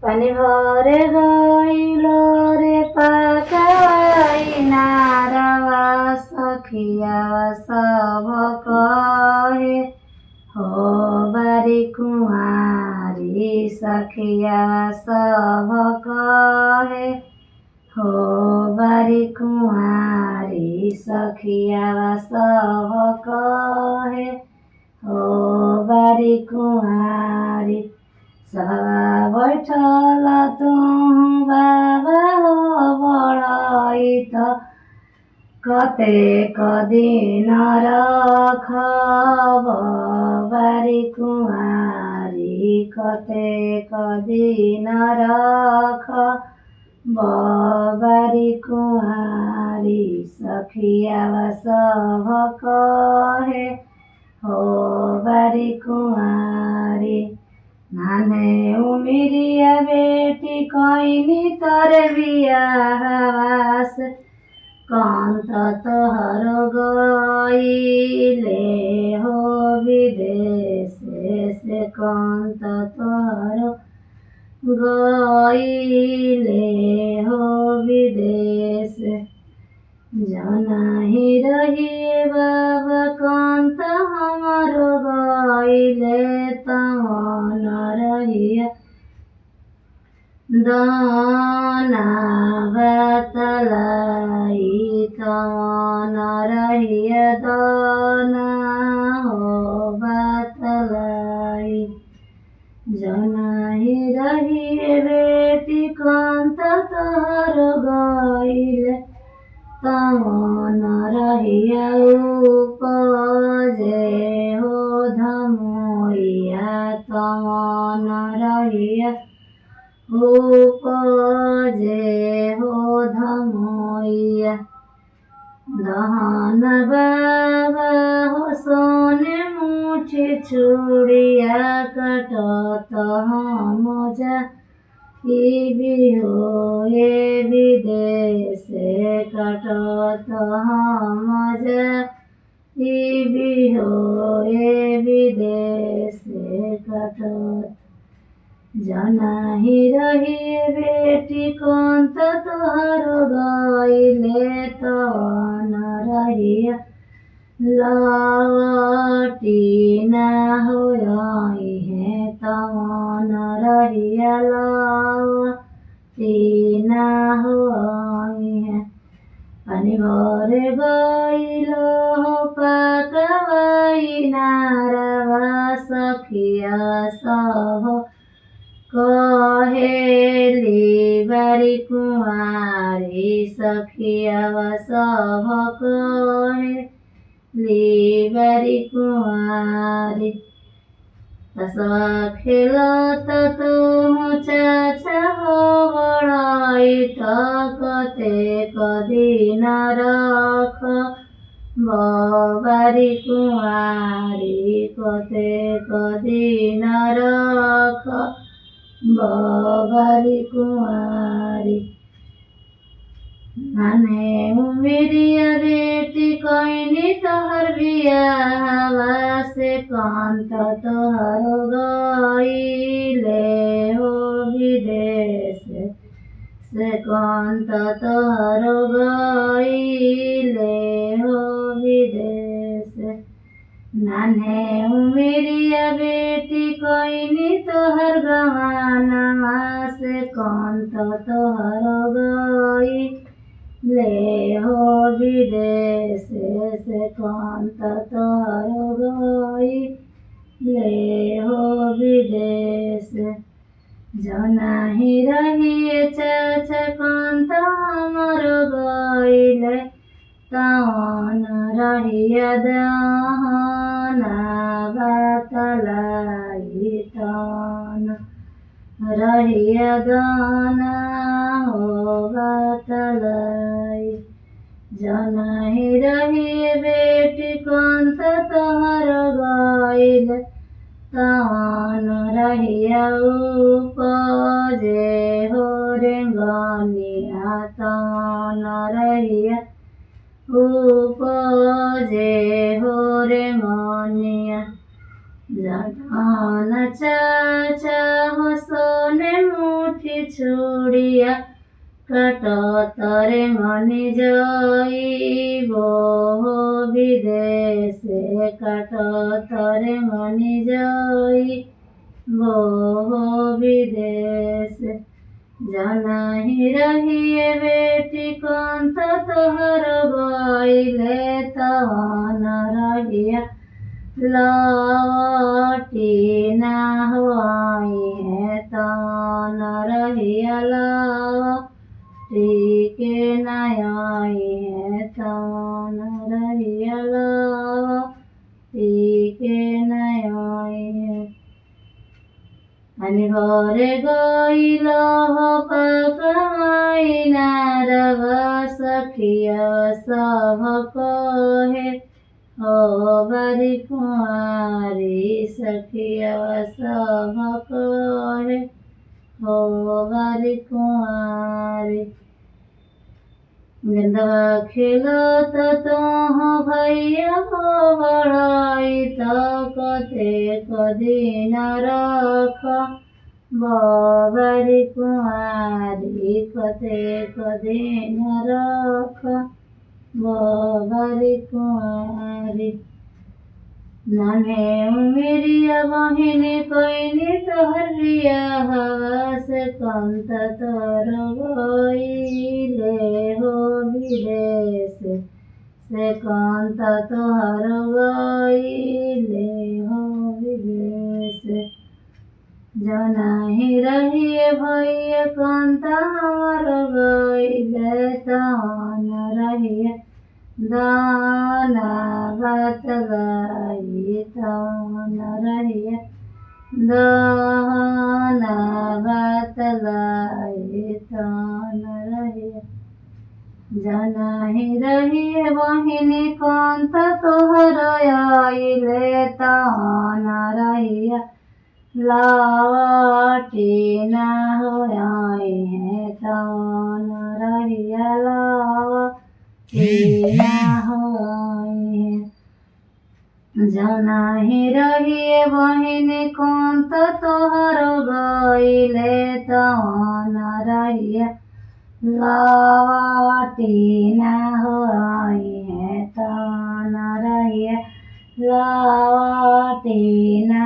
पानी भरे गइलो रे पाकाई नारवा सखिया सब कहे हो बारी कुंवारी सखिया सब कहे हो बारी कुंवारी सखिया सब कहे हो बारी कुंवारी सभा बैठल तू बाबा हो बड़ाई त कतेक दिन रखब बारी कुंवारी कतेक दिन रखब बारी कुंवारी सखिया सब कहे हो बारी कुंवारी नाने उमिरिया बेटी कैनी तर बियाहवास कंत तोहर गइले हो विदेश से कंत तोहर गइले हो विदेश जनाही रहिए बाबा कंत हमारो गइले तमन रहिए दाना बतलाई तमन रहिए दाना हो बतलाई जनाही रहिए बेटी कंत तोहर गइले तमन रहिया उपजे हो धमोइया तमन रहिया उपजे हो धमोइया दहन बाबा हो सोने मुठी चूड़िया कटत हम जा भी हो ये विदेश कटत हम जा भी हो ये विदेश कटत जनाही रही बेटी कंत तोहर गइले तवन रहिया लवटी ना होई है तवन रहिया लवटी ना होई है पानी भरे गइलो पकवाई नारवा सखिया सब कहेली बारी कुंवारी सखिया सब कहेली बारी कुंवारी तसवा खेलत तुम चाचा हो बड़ाई त कतेक दिन रख बारी कुंवारी कतेक दिन रख बारी कुंवारी नाने उमिरिया बेटी कैनी तोहर बियाहवा से कंत तोहर गइले हो विदेश से कंत तोहर गइले हो विदेश नाने उमिरिया बेटी कैनी तोहर गवानवा से कंत तोहर गइले हो विदेश से कंत तोहर गइले हो विदेश जनाही रहिए चाचा कंत हमर गइले तवन रहिया दहना बतलाई तवन रहिया दाना हो बतलाई जनाही रहिए बेटी कंत तोहर गइले तवन रहिया उपजे हो रेंगनिया तवन रहिया उपजे हो रेंगनिया जधान चाचा हो सोने मुठ की चूड़िया काटो तारे मनी जाइबो विदेश काटो तारे मनी जाइबो विदेश जनहि रहिए बेटी कंत तोहर गइले तन रहिया लौटी ना हुआई है तन रहिया लौटी के न आई है तन रहिया लौटी के न आई है अनि घरे गइल पकाई नारग सखिया सब कहे हो बारी कुंवारी सखिया सब कहे हो बारी कुंवारी गेंदवा खिलत तोह भैया हो बड़ाई तो कते कदिन रख बारी कुंवारी कते कदिन रख बारी कुंवारी नन्हे उमेरिया बहिनी कोइनी तोहर हवा से कंत तोर गइले हो विदेश से कंत तोहर गइले हो विदेश जनहि रहिए भैया कंत हमर गइले तन रहिए दाना भात लाई तन रहिए दाना भात लाई तन रहिए जनहि रहिए बहिनी कंत तोहर आइले तन रहिए लौटी ना होई है तन रहिए लौटी ना होई है जनहि रहिए बहिनी कंत तोहर गइले तन रहिए लौटी ना होई है तन रहिए लौटी ना